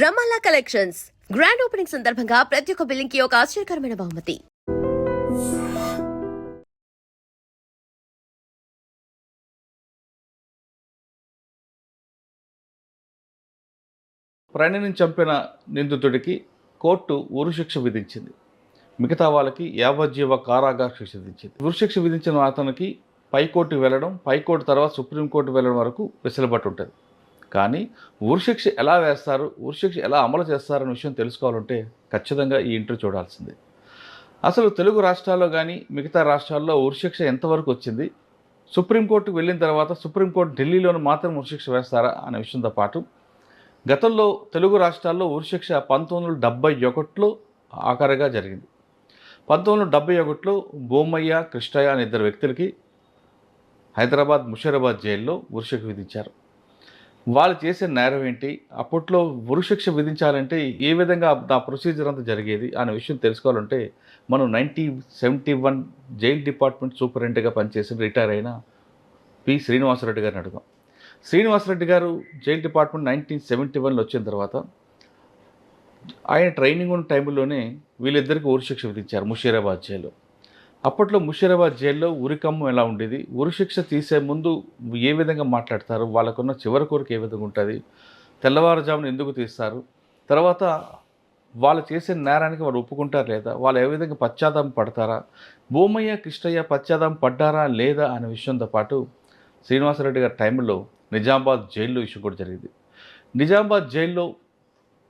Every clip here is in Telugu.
రమాలా కలెక్షన్స్ గ్రాండ్ ఓపెనింగ్ సందర్భంగా ప్రతి ఒక్క బిల్లింగ్ కి ఒక ఆశ్చర్యకరమైన బహుమతి. ప్రణిని చంపిన నిందితుడికి కోర్టు ఉరిశిక్ష విధించింది. మిగతా వాళ్ళకి యావజ్జీవ కారాగార శిక్ష విధించింది. ఉరిశిక్ష విధించిన అతనికి పైకోర్టు వెళ్ళడం, పైకోర్టు తర్వాత సుప్రీంకోర్టు వెళ్ళడం వరకు వెసులుబాటు ఉంటుంది. కానీ ఉరిశిక్ష ఎలా వేస్తారు, ఉరిశిక్ష ఎలా అమలు చేస్తారనే విషయం తెలుసుకోవాలంటే ఖచ్చితంగా ఈ ఇంటర్వ్యూ చూడాల్సిందే. అసలు తెలుగు రాష్ట్రాల్లో కానీ మిగతా రాష్ట్రాల్లో ఉరిశిక్ష ఎంతవరకు వచ్చింది, సుప్రీంకోర్టుకు వెళ్ళిన తర్వాత సుప్రీంకోర్టు ఢిల్లీలోని మాత్రం ఉరిశిక్ష వేస్తారా అనే విషయంతో పాటు గతంలో తెలుగు రాష్ట్రాల్లో ఉరిశిక్ష 1971లో ఆఖరిగా జరిగింది. 1971లో బోమయ్య, కృష్ణయ్య అనే ఇద్దరు వ్యక్తులకి హైదరాబాద్ ముషీరాబాద్ జైల్లో ఉరిశిక్ష విధించారు. వాళ్ళు చేసే నేరం ఏంటి, అప్పట్లో ఉరిశిక్ష విధించాలంటే ఏ విధంగా ఆ ప్రొసీజర్ అంతా జరిగేది అనే విషయం తెలుసుకోవాలంటే మనం 1971 జైల్ డిపార్ట్మెంట్ సూపరింటెండెంట్గా పనిచేసి రిటైర్ అయిన పి శ్రీనివాసరెడ్డి గారిని అడుగుదాం. శ్రీనివాసరెడ్డి గారు జైల్ డిపార్ట్మెంట్ 1971లో వచ్చిన తర్వాత ఆయన ట్రైనింగ్ ఉన్న టైంలోనే వీళ్ళిద్దరికీ ఉరిశిక్ష విధించారు ముషీరాబాద్ జైల్లో. అప్పట్లో ముషీరాబాద్ జైల్లో ఉరికమ్మం ఎలా ఉండేది, ఉరిశిక్ష తీసే ముందు ఏ విధంగా మాట్లాడతారు, వాళ్ళకున్న చివరి కోరిక ఏ విధంగా ఉంటుంది, తెల్లవారుజామున ఎందుకు తీస్తారు, తర్వాత వాళ్ళు చేసే నేరానికి వాళ్ళు ఒప్పుకుంటారా లేదా, వాళ్ళు ఏ విధంగా పశ్చాత్తాపం పడతారా, బోమయ్య కృష్ణయ్య పశ్చాత్తాపం పడ్డారా లేదా అనే విషయంతో పాటు శ్రీనివాసరెడ్డి గారి టైంలో నిజామాబాద్ జైల్లో ఇష్యూ కూడా జరిగింది. నిజామాబాద్ జైల్లో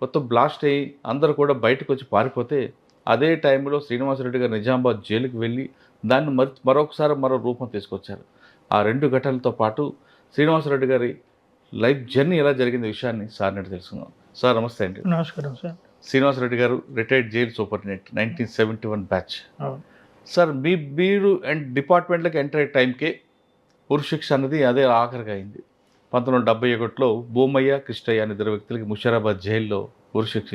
మొత్తం బ్లాస్ట్ అయ్యి అందరూ కూడా బయటకు వచ్చి పారిపోతే అదే టైంలో శ్రీనివాసరెడ్డి గారు నిజామాబాద్ జైలుకి వెళ్ళి దాన్ని మరొకసారి మరో రూపం తీసుకొచ్చారు. ఆ రెండు ఘటనలతో పాటు శ్రీనివాసరెడ్డి గారి లైఫ్ జర్నీ ఎలా జరిగింది విషయాన్ని సార్ నుండి తెలుసుకుందాం. సార్ నమస్తే అండి. నమస్కారం సార్. శ్రీనివాసరెడ్డి గారు retired jail superintendent 1971 batch. Sir మీరు అండ్ డిపార్ట్మెంట్లోకి ఎంటర్ అయ్యే టైంకే ఉరిశిక్ష అన్నది అదే ఆఖరిగా అయింది. 1971లో బోమయ్య, కృష్ణయ్య అనే ఇద్దరు వ్యక్తులకి ముషీరాబాద్ జైల్లో ఉరిశిక్ష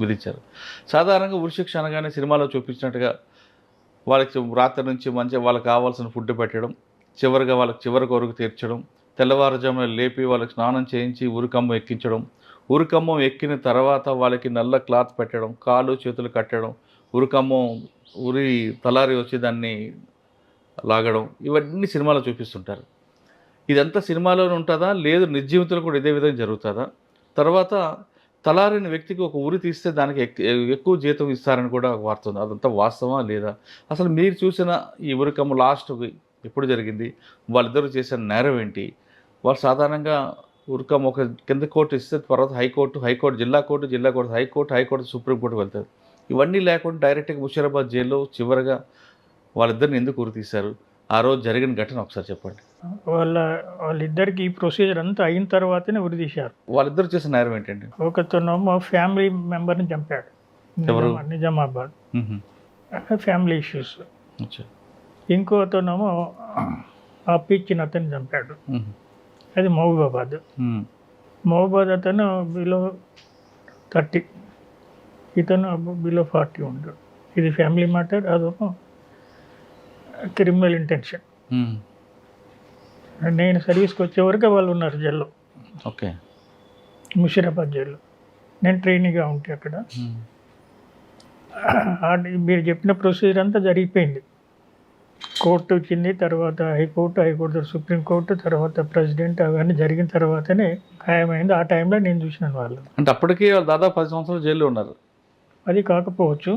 విధించారు. సాధారణంగా ఉరిశిక్ష అనగానే సినిమాలో చూపించినట్టుగా వాళ్ళకి రాత్రి నుంచి మంచిగా వాళ్ళకి కావాల్సిన ఫుడ్ పెట్టడం, చివరిగా వాళ్ళకి చివరి కొరకు తీర్చడం, తెల్లవారుజామున లేపి వాళ్ళకి స్నానం చేయించి ఉరికమ్మం ఎక్కించడం, ఉరికమ్మం ఎక్కిన తర్వాత వాళ్ళకి నల్ల క్లాత్ పెట్టడం, కాళ్ళు చేతులు కట్టడం, ఉరికమ్మం ఉరి తలారి వచ్చి దాన్ని లాగడం, ఇవన్నీ సినిమాలో చూపిస్తుంటారు. ఇదంతా సినిమాలోనే ఉంటుందా, లేదు నిజ జీవితంలో కూడా ఇదే విధంగా జరుగుతుందా, తర్వాత తలారిన వ్యక్తికి ఒక ఉరి తీస్తే దానికి ఎక్కువ జీతం ఇస్తారని కూడా వార్త ఉంది, అదంతా వాస్తవమా లేదా, అసలు మీరు చూసిన ఈ ఉరికమ్మ లాస్ట్ ఎప్పుడు జరిగింది, వాళ్ళిద్దరూ చేసిన నేరం ఏంటి, వాళ్ళు సాధారణంగా ఉరికమ్మ ఒక కింద కోర్టు ఇస్తే తర్వాత హైకోర్టు జిల్లా కోర్టు హైకోర్టు సుప్రీంకోర్టు వెళ్తారు. ఇవన్నీ లేకుండా డైరెక్ట్గా ముషీరాబాద్ జైల్లో చివరిగా వాళ్ళిద్దరిని ఎందుకు ఉరి తీశారు, ఆ రోజు జరిగిన ఘటన ఒకసారి చెప్పండి. వాళ్ళిద్దరికి ఈ ప్రొసీజర్ అంతా అయిన తర్వాతనే ఉరి తీశారు. వాళ్ళిద్దరు చేసిన నేరం ఏంటండి? ఒకతనేమో ఫ్యామిలీ మెంబర్ని చంపాడు, నిజామాబాద్ ఫ్యామిలీ ఇష్యూస్. ఇంకోతనేమో అప్పిచ్చిన అతన్ని చంపాడు, అది మహబూబాబాద్. అతను బిలో 30, ఇతను బిలో 40 ఉంటాడు. ఇది ఫ్యామిలీ మ్యాటర్, అదేమో క్రిమినల్ ఇంటెన్షన్. నేను సర్వీస్కి వచ్చే వరకు వాళ్ళు ఉన్నారు జైల్లో. ఓకే. ముషీరాబాద్ జైల్లో నేను ట్రైనీగా ఉంటే అక్కడ మీరు చెప్పిన ప్రొసీజర్ అంతా జరిగిపోయింది. కోర్టు వచ్చింది, తర్వాత హైకోర్టు సుప్రీంకోర్టు, తర్వాత ప్రెసిడెంట్, అవన్నీ జరిగిన తర్వాతనే ఖాయమైంది. ఆ టైంలో నేను చూసినాను వాళ్ళు. అంటే అప్పటికి వాళ్ళు దాదాపు 10 సంవత్సరాలు జైల్లో ఉన్నారు. అది కాకపోవచ్చు,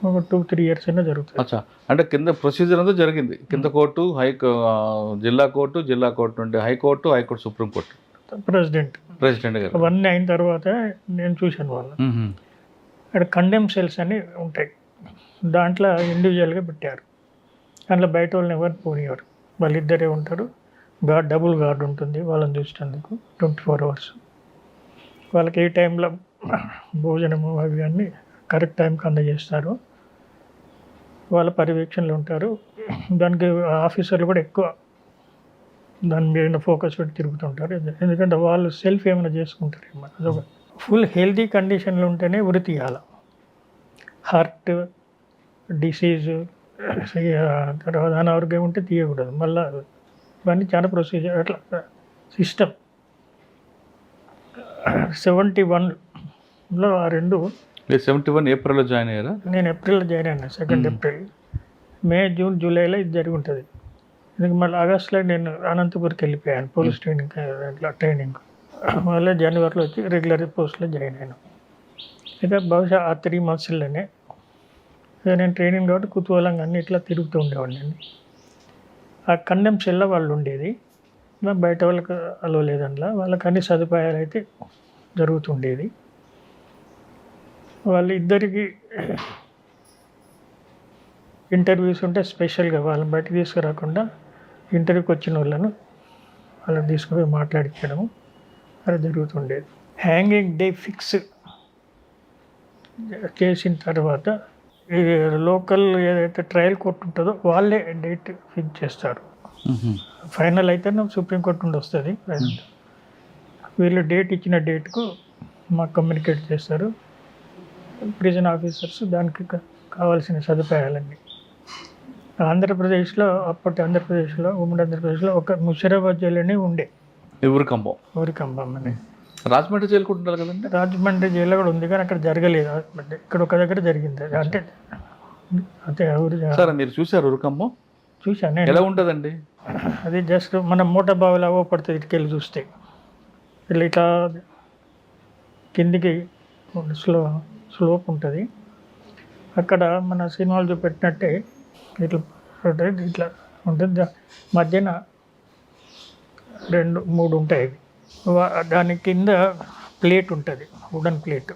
ఒక 2-3 years అయినా జరుగుతుంది. అచ్చా, అంటే కింద ప్రొసీజర్ అంతా జరిగింది. కింద కోర్టు, జిల్లా కోర్టు నుండి హైకోర్టు సుప్రీంకోర్టు, ప్రెసిడెంట్ గారు, అవన్నీ అయిన తర్వాత నేను చూశాను వాళ్ళు. అక్కడ కండెమ్ సెల్స్ అని ఉంటాయి, దాంట్లో ఇండివిజువల్గా పెట్టారు. దాంట్లో బయట వాళ్ళని ఎవరు పోనివారు, వాళ్ళిద్దరే ఉంటారు. డబుల్ గార్డ్ ఉంటుంది వాళ్ళని చూసేందుకు 24 hours. వాళ్ళకి ఏ టైంలో భోజనము అవి అన్నీ కరెక్ట్ టైంకి అందజేస్తారు. వాళ్ళ పర్యవేక్షణలో ఉంటారు. దానికి ఆఫీసర్లు కూడా ఎక్కువ దాని మీద ఫోకస్ పెట్టి తిరుగుతుంటారు, ఎందుకంటే వాళ్ళు సెల్ఫ్ ఏమైనా చేసుకుంటారు. అదొక ఫుల్ హెల్తీ కండిషన్లో ఉంటేనే ఉరి తీయాలి. హార్ట్ డిసీజ్ తర్వాత అనారోగ్యం ఉంటే తీయకూడదు. మళ్ళీ ఇవన్నీ చాలా ప్రొసీజర్, అట్లా సిస్టమ్. 71లో ఆ రెండు. మీరు 71 ఏప్రిల్లో జాయిన్ అయ్యారా? నేను ఏప్రిల్లో జాయిన్ అయినా, 2 ఏప్రిల్. మే, జూన్, జూలైలో ఇది జరిగి ఉంటుంది. ఇందుకు మళ్ళీ ఆగస్టులో నేను అనంతపూర్కి వెళ్ళిపోయాను పోలీస్ ట్రైనింగ్, అట్లా ట్రైనింగ్. మళ్ళీ జనవరిలో వచ్చి రెగ్యులర్ పోస్ట్లో జాయిన్ అయ్యాను. అయితే బహుశా ఆ 3 మంత్స్లోనే నేను ట్రైనింగ్ కాబట్టి కుతూహలంగా అన్ని ఇట్లా తిరుగుతూ ఉండేవాడిని. ఆ కండెమ్ సెల్లో వాళ్ళు ఉండేది, బయట వాళ్ళకి అలో లేదంట్లా, వాళ్ళకి అన్ని సదుపాయాలు అయితే జరుగుతుండేది. వాళ్ళు ఇద్దరికి ఇంటర్వ్యూస్ ఉంటే స్పెషల్గా వాళ్ళని బయటకు తీసుకురాకుండా ఇంటర్వ్యూకి వచ్చిన వాళ్ళను వాళ్ళని తీసుకుపోయి మాట్లాడించడము అది జరుగుతుండేది. హ్యాంగింగ్ డే ఫిక్స్ చేసిన తర్వాత ఈ లోకల్ ఏదైతే ట్రయల్ కోర్టు ఉంటుందో వాళ్ళే డేట్ ఫిక్స్ చేస్తారు. ఫైనల్ అయితే సుప్రీంకోర్టు నుండి వస్తుంది. వీళ్ళు డేట్ ఇచ్చిన డేట్కు మాకు కమ్యూనికేట్ చేస్తారు ప్రిజన్ ఆఫీసర్స్, దానికి కావాల్సిన సదుపాయాలన్నీ. ఆంధ్రప్రదేశ్లో అప్పటి ఆంధ్రప్రదేశ్లో, ఉమ్మడి ఆంధ్రప్రదేశ్లో ఒక ముషిరాబాద్ జైలునే ఉండే, ఊరికంబం అని. రాజమండ్రి జైలు కూడా ఉండాలి కదండి? రాజమండ్రి జైల్లో కూడా ఉంది, కానీ అక్కడ జరగలేదు. ఇక్కడ ఒక దగ్గర జరిగింది. అంటే సార్ మీరు చూసారు ఊరికంబం? చూసాను. ఎలా ఉంటుందండి అది? జస్ట్ మన మూట బావిలో పడుతుంది ఇటుకెళ్ళి చూస్తే. ఇట్లా కిందికి స్లోప్ ఉంటుంది. అక్కడ మన సినిమాలు చూపెట్టినట్టే ఇట్లా ఇట్లా ఉంటుంది. మధ్యన 2-3 ఉంటాయి. దాని కింద ప్లేట్ ఉంటుంది, వుడెన్ ప్లేట్.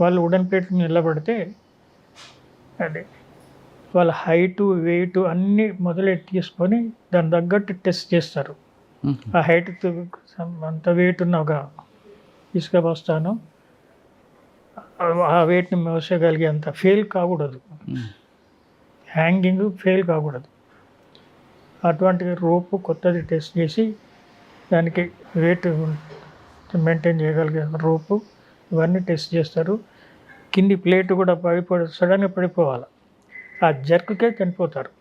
వాళ్ళు వుడెన్ ప్లేట్ నిలబడితే అది వాళ్ళ హైటు, వెయిట్ అన్నీ మొదలెట్టి తీసుకొని దాని తగ్గట్టు టెస్ట్ చేస్తారు. ఆ హైట్ అంత వెయిట్ ఉన్న ఒక ఇసుక బస్తాను ఆ వెయిట్ని మోసగలిగే అంత ఫెయిల్ కాకూడదు, హ్యాంగింగ్ ఫెయిల్ కాకూడదు. అటువంటి రోపు కొత్తది టెస్ట్ చేసి దానికి వెయిట్ మెయింటైన్ చేయగలిగే రోపు ఇవన్నీ టెస్ట్ చేస్తారు. కింది ప్లేట్ కూడా సడన్గా పడిపోవాలి, ఆ జర్క్కే చనిపోతారు.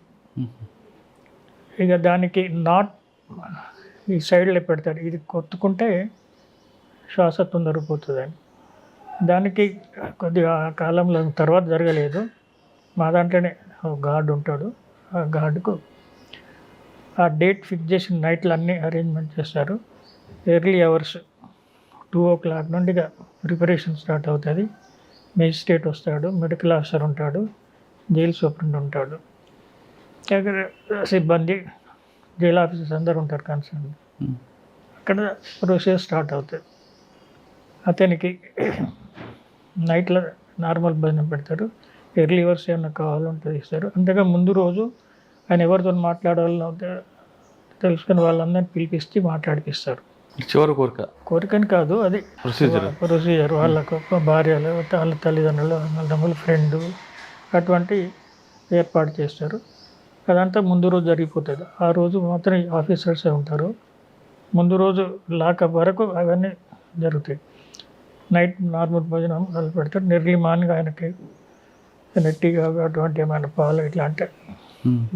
ఇక దానికి నాట్ ఈ సైడ్లో పెడతారు, ఇది కొట్టుకుంటే శ్వాస తొందరపోతుందని. దానికి కొద్దిగా కాలంలో తర్వాత జరగలేదు. మా దాంట్లోనే గార్డు ఉంటాడు, ఆ గార్డుకు ఆ డేట్ ఫిక్స్ చేసిన నైట్లు అన్నీ అరేంజ్మెంట్ చేస్తారు. ఎర్లీ అవర్స్ 2 o'clock నుండి ప్రిపరేషన్ స్టార్ట్ అవుతుంది. మేజిస్ట్రేట్ వస్తాడు, మెడికల్ ఆఫీసర్ ఉంటాడు, జైలు సూపరింట్ ఉంటాడు, సిబ్బంది, జైలు ఆఫీసర్స్ అందరు ఉంటారు కన్సర్న్. అక్కడ ప్రొసీజర్ స్టార్ట్ అవుతుంది. అతనికి నైట్లో నార్మల్ భోజనం పెడతారు, ఎర్లీ అవర్స్ ఏమైనా కావాలంటే ఇస్తారు. అంతగా ముందు రోజు ఆయన ఎవరితో మాట్లాడాలో తెలుసుకుని వాళ్ళందరినీ పిలిపిస్తే మాట్లాడిపిస్తారు. చివరి కోరికని కాదు, అది ప్రొసీజర్. వాళ్ళకు భార్యలు, వాళ్ళ తల్లిదండ్రులు, వాళ్ళ ఫ్రెండ్ అటువంటి ఏర్పాటు చేస్తారు. అదంతా ముందు రోజు జరిగిపోతుంది. ఆ రోజు మాత్రం ఆఫీసర్సే ఉంటారు. ముందు రోజు లాకప్ వరకు అవన్నీ జరుగుతాయి. నైట్ నార్మల్ భోజనం వాళ్ళు పెడతారు. ఎర్లీ మార్నింగ్ ఆయనకి నెట్టిగా అటువంటి ఏమైనా పాలు ఇట్లా అంటే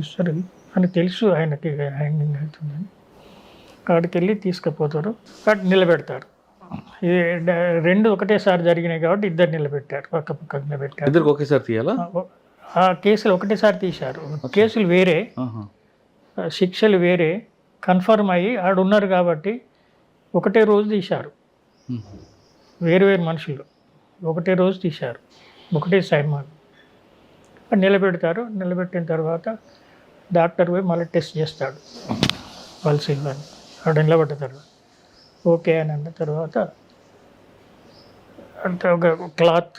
ఇస్తారు అని తెలుసు ఆయనకి హ్యాంగింగ్ అవుతుందని. అక్కడికి వెళ్ళి తీసుకుపోతారు, అక్కడ నిలబెడతారు. ఇది 2 ఒకటేసారి జరిగినాయి కాబట్టి ఇద్దరు నిలబెట్టారు, పక్క నిలబెట్టారు. ఇద్దరికి ఒకేసారి తీయాలా? ఆ కేసులు ఒకటేసారి తీశారు. కేసులు వేరే, శిక్షలు వేరే, కన్ఫర్మ్ అయ్యి ఆడున్నారు కాబట్టి ఒకటే రోజు తీశారు. వేరు మనుషులు ఒకటే రోజు తీశారు, ఒకటే సైమాన్ నిలబెడతారు. నిలబెట్టిన తర్వాత డాక్టర్ పోయి మళ్ళీ టెస్ట్ చేస్తాడు పల్స్ ఇవ్వని. ఆడ నిలబెడతారు, ఓకే అని అన్న తర్వాత అంటే ఒక క్లాత్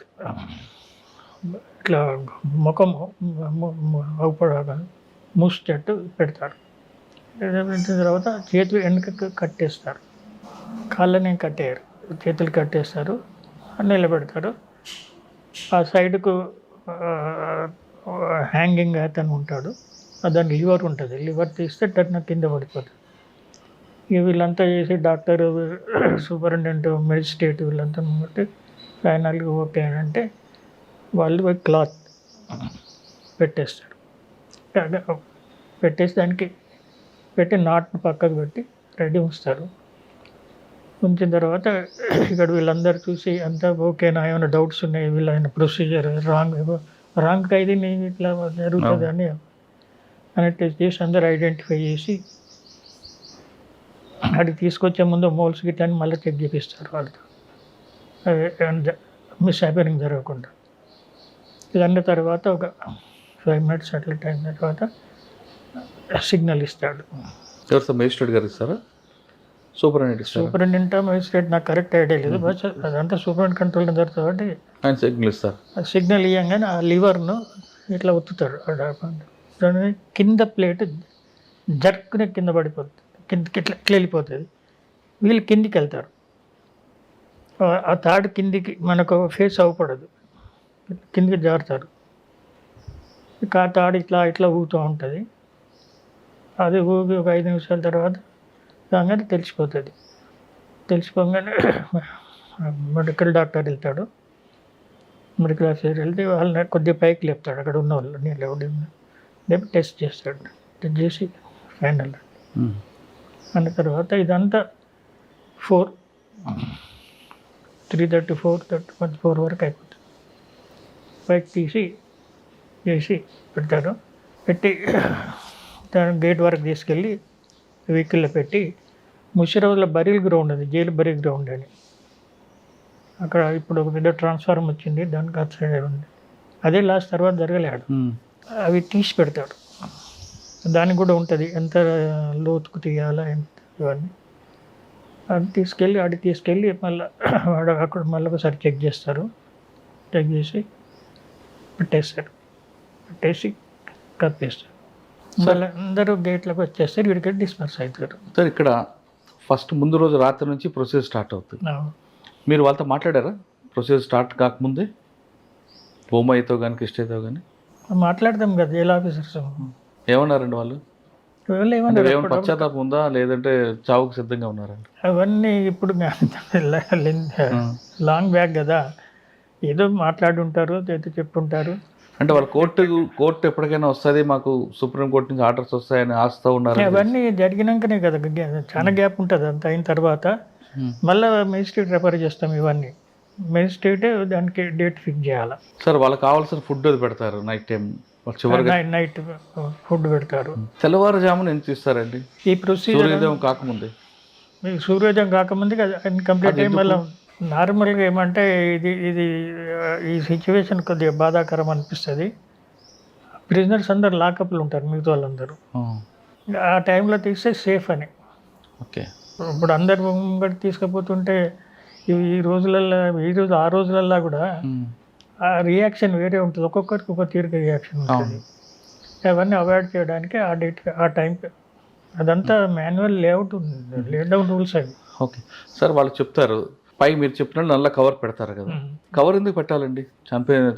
ఇట్లా ముఖం మూసేటట్టు పెడతారు. పెట్టిన తర్వాత చేతులు వెనుకకు కట్టేస్తారు, కాళ్ళని కట్టేయరు, చేతులు కట్టేస్తారు, నిలబెడతారు. ఆ సైడ్కు హ్యాంగింగ్ అతను ఉంటాడు, దాని లివర్ ఉంటుంది, లివర్ తీస్తే టర్న్ కింద పడిపోతుంది. ఇక వీళ్ళంతా చేసి డాక్టర్, సూపరింటెండెంట్, మెజిస్ట్రేట్ వీళ్ళంతా బట్టి ఫైనల్గా ఓకే అని అంటే వాళ్ళు క్లాత్ పెట్టేస్తారు. పెట్టేసి దానికి పెట్టి నాట్ని పక్కకు పెట్టి రెడీ ఉంచుతారు. ఉంచిన తర్వాత ఇక్కడ వీళ్ళందరూ చూసి అంతా ఓకేనా, ఏమైనా డౌట్స్ ఉన్నాయి, వీళ్ళ ప్రొసీజర్ రాంగ్ ఖైదీని ఇట్లా జరుగుతుంది అని టెస్ట్ చేసి అందరు ఐడెంటిఫై చేసి అడిగి తీసుకొచ్చే ముందు మోల్స్ గిట్లా అని మళ్ళీ చెక్ చేపిస్తారు వాళ్ళతో, మిస్ హ్యాపెనింగ్ జరగకుండా. ఇది అన్న తర్వాత ఒక 5 minutes అట్లా టైం తర్వాత సిగ్నల్ ఇస్తాడు. ఎవరు సార్, మేజిస్ట్రేట్ గారు ఇస్తారా, సూపరింటెండెంట్ ఇస్తారా? సూపరింటెండెంట్ మేజిస్ట్రేట్ నాకు కరెక్ట్ ఐడియా లేదు, బట్ అదంతా సూపరింటెండెంట్ కంట్రోల్ జరుగుతుంది కాబట్టి ఆయన సిగ్నల్ ఇస్తారు. సిగ్నల్ ఇవ్వగానే ఆ లివర్ను ఇట్లా ఒత్తుతాడు, దాని కింద ప్లేట్ జర్క్ని కింద పడిపోతుంది, కిందకి ఇట్లా వెళ్ళిపోతుంది. వీళ్ళు కిందికి వెళ్తారు, ఆ తాడు కిందికి మనకు ఫేస్ అవ్వకూడదు, కిందికి జారుతారు. ఇక ఆ తాడు ఇట్లా ఇట్లా ఊగుతూ ఉంటుంది. అది ఊగి ఒక 5 నిమిషాల తర్వాత రాగానే తెలిసిపోతుంది. తెలిసిపోగానే మెడికల్ డాక్టర్ వెళ్తాడు, మెడికల్ ఆఫీసర్ వెళ్తే వాళ్ళని కొద్దిగా పైకి లేపుతాడు, అక్కడ ఉన్న వాళ్ళు లేపి టెస్ట్ చేస్తాడు. టెస్ట్ చేసి ఫైనల్ అన్న తర్వాత ఇదంతా 3:30, 4 వరకు అయిపోతుంది. పైకి తీసి చేసి పెడతారు. పెట్టి దాని గేట్ వరకు తీసుకెళ్ళి వెహికల్లో పెట్టి ముషిరాబాద్లో బరీల్ గ్రౌండ్ ఉంది, జైలు బరీల్ గ్రౌండ్ అని, అక్కడ ఇప్పుడు ఒక పెద్ద ట్రాన్స్ఫార్మర్ వచ్చింది, దానికి అటు సైడ్ ఉంది. అదే లాస్ట్ తర్వాత జరగలేడు, అవి తీసి పెడతాడు. దానికి కూడా ఉంటుంది ఎంత లోతుకు తీయాలా ఇవన్నీ. అది తీసుకెళ్ళి మళ్ళీ అక్కడ మళ్ళీ ఒకసారి చెక్ చేస్తారు. చెక్ చేసి పెట్టేసి కప్పేస్తారు. మళ్ళీ అందరూ గేట్లోకి వచ్చేస్తారు, వీడికి డిస్పర్స్ అవుతారు. సార్ ఇక్కడ ఫస్ట్ ముందు రోజు రాత్రి నుంచి ప్రొసీజర్ స్టార్ట్ అవుతుంది. మీరు వాళ్ళతో మాట్లాడారా ప్రొసీజర్ స్టార్ట్ కాకముందే, బొమ్మాయితో కానీ కృష్ణయ్యతో కానీ? మాట్లాడతాం కదా జైలు ఆఫీసర్స్. ఏమన్నారండి వాళ్ళు? ఏమైనా పశ్చాత్తాపం ఉందా, లేదంటే చావుకు సిద్ధంగా ఉన్నారండి? అవన్నీ ఇప్పుడు లాంగ్ బ్యాక్ కదా, ఏదో మాట్లాడుంటారు, ఏదో చెప్పుంటారు. అంటే వాళ్ళు కోర్టు ఎప్పటికైనా వస్తుంది, మాకు సుప్రీంకోర్టు నుంచి ఆర్డర్స్ వస్తాయని ఆశతో ఉన్నారు. అవన్నీ జరిగినాకనే కదా, చాలా గ్యాప్ ఉంటుంది. అంత అయిన తర్వాత మళ్ళీ మెజిస్ట్రేట్ రెఫర్ చేస్తాం. ఇవన్నీ మెజిస్ట్రేటే దానికి డేట్ ఫిక్స్ చేయాలి. సార్ వాళ్ళకి కావాల్సిన ఫుడ్ అది పెడతారు నైట్ టైం, నైట్ ఫుడ్ పెడతారు. తెల్లవారుజామున ఎంత ఇస్తారండి ఈ ప్రొసీజర్? సూర్యోదయం కాకముందే. మీకు సూర్యోదయం కాకముందే కదా కంప్లీట్ అయ్యి మళ్ళీ నార్మల్గా ఏమంటే ఈ సిచ్యువేషన్ కొద్దిగా బాధాకరం అనిపిస్తుంది. ప్రిజనర్స్ అందరు లాకప్లు ఉంటారు, మిగతా వాళ్ళందరూ ఆ టైంలో తీస్తే సేఫ్ అని. ఓకే, ఇప్పుడు అందరు ముంగడి తీసుకుపోతుంటే ఈ రోజులల్లో ఆ రోజులల్లో కూడా ఆ రియాక్షన్ వేరే ఉంటుంది, ఒక్కొక్కరికి ఒక తీరిక రియాక్షన్ ఉంటుంది. అవన్నీ అవాయిడ్ చేయడానికి ఆ డేట్ ఆ టైంకి అదంతా మాన్యువల్ లేఅవుట్ ఉంది, లేడౌన్ రూల్స్ అవి. ఓకే సార్, వాళ్ళు చెప్తారు పై మీరు చెప్పినట్టు నల్ల కవర్ పెడతారు కదా, కవర్ ఎందుకు పెట్టాలండి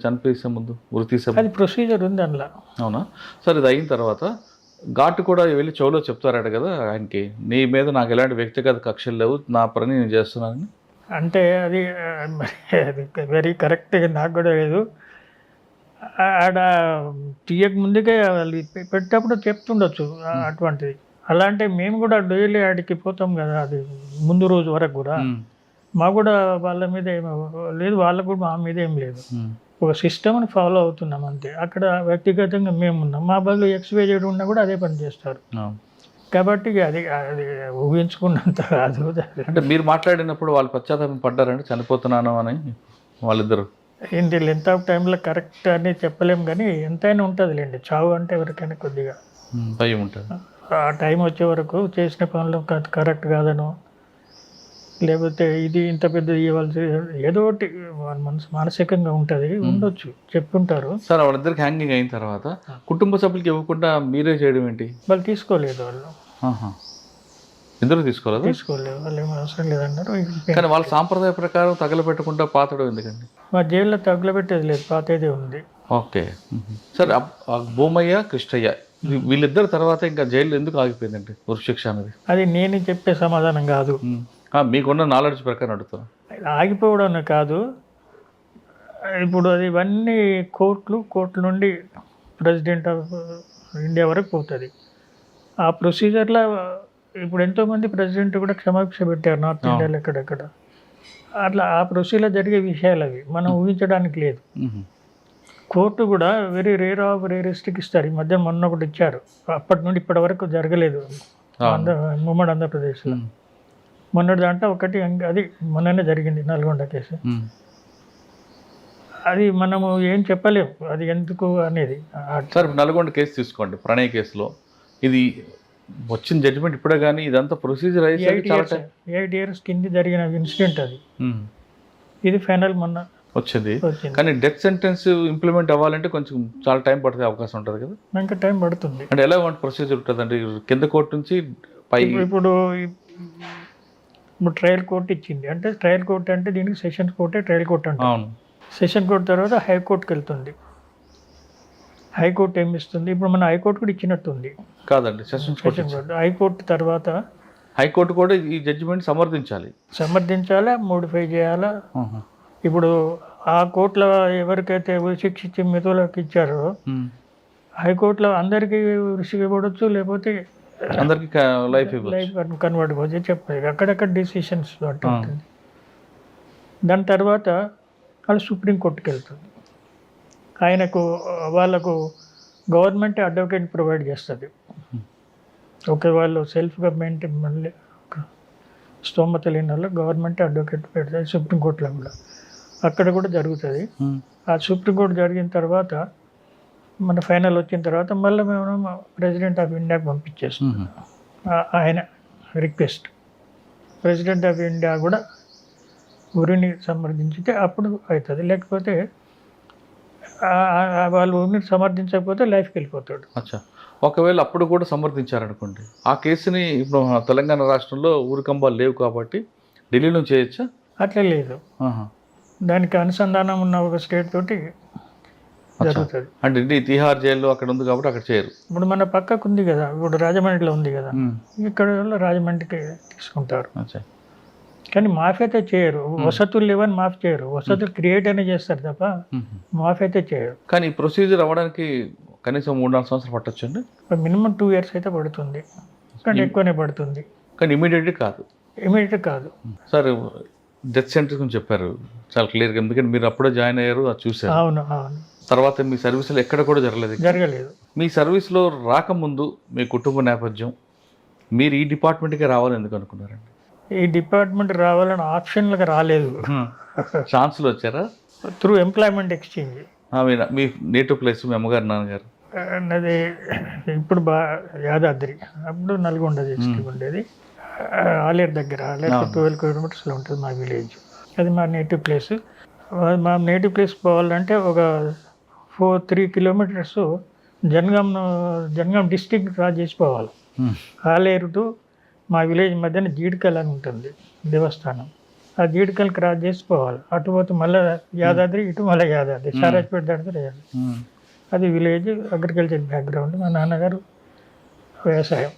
చనిపోసే ముందు, ఉరి తీసే ముందు? అది ప్రొసీజర్ ఉంది అందులో. అవునా సార్? ఇది అయిన తర్వాత ఘాటు కూడా వెళ్ళి చెవులో చెప్తారట కదా ఆయనకి, నీ మీద నాకు ఎలాంటి వ్యక్తిగత కక్షలు లేవు, నా పని నేను చేస్తున్నానని. అంటే అది వెరీ కరెక్ట్, నాకు కూడా లేదు. ఆడ తీయక ముందుకే వాళ్ళు పెట్టేటప్పుడు చెప్తుండొచ్చు అటువంటిది. అలాంటి మేము కూడా డైలీ ఆడికి పోతాం కదా, అది ముందు రోజు వరకు కూడా మాకు కూడా వాళ్ళ మీద లేదు, వాళ్ళకు కూడా మా మీద ఏం లేదు. ఒక సిస్టమ్ని ఫాలో అవుతున్నాం అంతే. అక్కడ వ్యక్తిగతంగా మేము ఉన్నాం, మా బదులు ఎక్స్వైజెడ్ ఉన్నా కూడా అదే పని చేస్తారు. కాబట్టి అది ఊహించుకున్నంత కాదు. అంటే మీరు మాట్లాడినప్పుడు వాళ్ళు పశ్చాత్తాపం పడ్డారంటే చనిపోతున్నాను అని వాళ్ళిద్దరు? ఏంటి లెంత్ ఆఫ్ టైంలో కరెక్ట్ అని చెప్పలేము, కానీ ఎంతైనా ఉంటుందిలేండి. చావు అంటే ఎవరికైనా కొద్దిగా భయం ఉంటుంది. ఆ టైం వచ్చే వరకు చేసిన పనులు కరెక్ట్ కాదనో, లేకపోతే ఇది ఇంత పెద్దది ఇవ్వాల్సి ఏదో ఒకటి మానసికంగా ఉంటుంది, ఉండొచ్చు, చెప్పుంటారు. సార్ వాళ్ళిద్దరికి హ్యాంగింగ్ అయిన తర్వాత కుటుంబ సభ్యులకి ఇవ్వకుండా మీరే చేయడం ఏంటి? వాళ్ళు తీసుకోలేదు, వాళ్ళు ఇద్దరు తీసుకోలేదు వాళ్ళు ఏమో అవసరం లేదన్నారు. కానీ వాళ్ళ సాంప్రదాయ ప్రకారం తగలబెట్టకుండా పాతడం ఎందుకండి? మా జైల్లో తగలబెట్టేది లేదు, పాతేదే ఉంది. ఓకే సార్, భూమయ్య కృష్ణయ్య వీళ్ళిద్దరు తర్వాత ఇంకా జైల్లో ఎందుకు ఆగిపోయిందండి ఉరిశిక్ష అనేది? అది నేను చెప్పే సమాధానం కాదు, మీకున్న నాలెడ్జ్ ప్రకారం అడుగుతాను. ఆగిపోవడం కాదు, ఇప్పుడు అది ఇవన్నీ కోర్టుల నుండి ప్రెసిడెంట్ ఆఫ్ ఇండియా వరకు పోతుంది. ఆ ప్రొసీజర్లో ఇప్పుడు ఎంతోమంది ప్రెసిడెంట్ కూడా క్షమాభిక్ష పెట్టారు నార్త్ ఇండియాలో ఎక్కడెక్కడ. అట్లా ఆ ప్రొసీజర్లో జరిగే విషయాలు అవి మనం ఊహించడానికి లేదు. కోర్టు కూడా వెరీ రేర్ ఆఫ్ రేరెస్ట్కి ఇస్తారు. ఈ మధ్య మొన్న ఒకటి ఇచ్చారు, అప్పటి నుండి ఇప్పటి వరకు జరగలేదు ఉమ్మడి ఆంధ్రప్రదేశ్లో. మొన్నటి దాంట్లో ఒకటి అది మొన్ననే జరిగింది, నల్గొండ కేసు. అది మనము ఏం చెప్పలేము అది ఎందుకు అనేది. సార్ నల్గొండ కేసు తీసుకోండి, ప్రణయ్ కేసులో ఇది వచ్చిన జడ్జిమెంట్ ఇప్పుడే, కానీ ఇదంతా ప్రొసీజర్ 8 years కింద జరిగిన ఇన్సిడెంట్ అది. ఇది ఫైనల్ మొన్న వచ్చింది. కానీ డెత్ సెంటెన్స్ ఇంప్లిమెంట్ అవ్వాలంటే కొంచెం చాలా టైం పడే అవకాశం ఉంటుంది కదా. ఇంకా టైం పడుతుంది. అంటే ఎలా ప్రొసీజర్ ఉంటుంది అంటే కింద కోర్టు నుంచి పై ఇప్పుడు ట్రయల్ కోర్టు ఇచ్చింది అంటే, ట్రయల్ కోర్టు అంటే దీనికి సెషన్స్ కోర్టే ట్రయల్ కోర్టు అంటే. సెషన్ కోర్టు తర్వాత హైకోర్టుకి వెళ్తుంది. హైకోర్టు ఏమి ఇస్తుంది, ఇప్పుడు మన హైకోర్టు కూడా ఇచ్చినట్టుంది కాదండి. సెషన్ కోర్టు హైకోర్టు తర్వాత హైకోర్టు కూడా ఈ జడ్జిమెంట్ సమర్థించాలా, మోడిఫై చేయాలా. ఇప్పుడు ఆ కోర్టులో ఎవరికైతే శిక్ష ఇచ్చి మిగతాలకు ఇచ్చారో హైకోర్టులో అందరికీ ఉరిశిక్ష ఇవ్వవచ్చు, లేకపోతే అందరికి లైఫ్ కన్వర్ట్ అవ్వచ్చు చెప్పలేదు. అక్కడక్కడ డిసిషన్స్ బట్టి ఉంటుంది. దాని తర్వాత అది సుప్రీంకోర్టుకి వెళ్తుంది. ఆయనకు వాళ్ళకు గవర్నమెంట్ అడ్వకేట్ ప్రొవైడ్ చేస్తుంది. ఓకే, వాళ్ళు సెల్ఫ్గా మెయింటైన్ మళ్ళీ స్తోమత లేని వాళ్ళు గవర్నమెంట్ అడ్వకేట్ పెడతాయి సుప్రీంకోర్టులో కూడా. అక్కడ కూడా జరుగుతుంది. ఆ సుప్రీంకోర్టు జరిగిన తర్వాత మన ఫైనల్ వచ్చిన తర్వాత మళ్ళీ మేము ప్రెసిడెంట్ ఆఫ్ ఇండియాకి పంపించేస్తాం. ఆయన రిక్వెస్ట్ ప్రెసిడెంట్ ఆఫ్ ఇండియా కూడా ఉరిని సమర్థించితే అప్పుడు అవుతుంది. లేకపోతే వాళ్ళు ఉరిని సమర్థించకపోతే లైఫ్కి వెళ్ళిపోతాడు. ఒకవేళ అప్పుడు కూడా సమర్థించారనుకోండి, ఆ కేసుని ఇప్పుడు తెలంగాణ రాష్ట్రంలో ఊరికంబాలు లేవు కాబట్టి ఢిల్లీలో చేయొచ్చా? అట్లా లేదు, దానికి అనుసంధానం ఉన్న ఒక స్టేట్ తోటి జరుగుతుంది. అంటే తిహార్ జైల్లో అక్కడ ఉంది కాబట్టి అక్కడ చేయరు. ఇప్పుడు మన పక్కకు ఉంది కదా, ఇప్పుడు రాజమండ్రిలో ఉంది కదా, ఇక్కడ రాజమండ్రికి తీసుకుంటారు. కానీ మాఫీ అయితే చేయరు. వసతులు లేవని మాఫీ చేయరు, వసతులు క్రియేట్ అనే చేస్తారు తప్ప మాఫీ అయితే చేయరు. కానీ ప్రొసీజర్ అవ్వడానికి కనీసం 3-4 సంవత్సరాలు పట్టొచ్చండి. మినిమం 2 years అయితే పడుతుంది, కానీ ఎక్కువనే పడుతుంది. కానీ ఇమీడియట్ కాదు. సార్ డెత్ సెంటర్ గురించి చెప్పారు చాలా క్లియర్గా, ఎందుకంటే మీరు అప్పుడే జాయిన్ అయ్యారు, అది చూసారు. అవును. తర్వాత మీ సర్వీసులో ఎక్కడ కూడా జరగలేదు. మీ సర్వీస్లో రాకముందు మీ కుటుంబ నేపథ్యం, మీరు ఈ డిపార్ట్మెంట్కే రావాలని ఎందుకు అనుకున్నారండి? ఈ డిపార్ట్మెంట్ రావాలని ఆప్షన్లుగా రాలేదు, ఛాన్స్లో వచ్చారా? Through employment exchange. మీ నేటివ్ ప్లేస్ మీ అమ్మగారు నాన్నగారు? అది ఇప్పుడు యాదాద్రి, అప్పుడు నల్గొండ డిస్ట్రిక్ట్ ఉండేది. ఆలేరు దగ్గర, 12 kilometers ఉంటుంది మా విలేజ్. అది మా నేటివ్ ప్లేస్. మా నేటివ్ ప్లేస్ పోవాలంటే ఒక 3 kilometers జనగాం డిస్ట్రిక్ట్ క్రాస్ చేసి పోవాలి. ఆలేరు టు మా విలేజ్ మధ్యన జీడికల్ అని ఉంటుంది దేవస్థానం, ఆ జీడికల్ క్రాస్ చేసి పోవాలి. అటు పోతే మళ్ళీ యాదాద్రి, ఇటు మళ్ళీ యాదాద్రి, సారాజ్పేట దాటితే యాదాద్రి. అది విలేజ్, అగ్రికల్చర్ బ్యాక్గ్రౌండ్. మా నాన్నగారు వ్యవసాయం.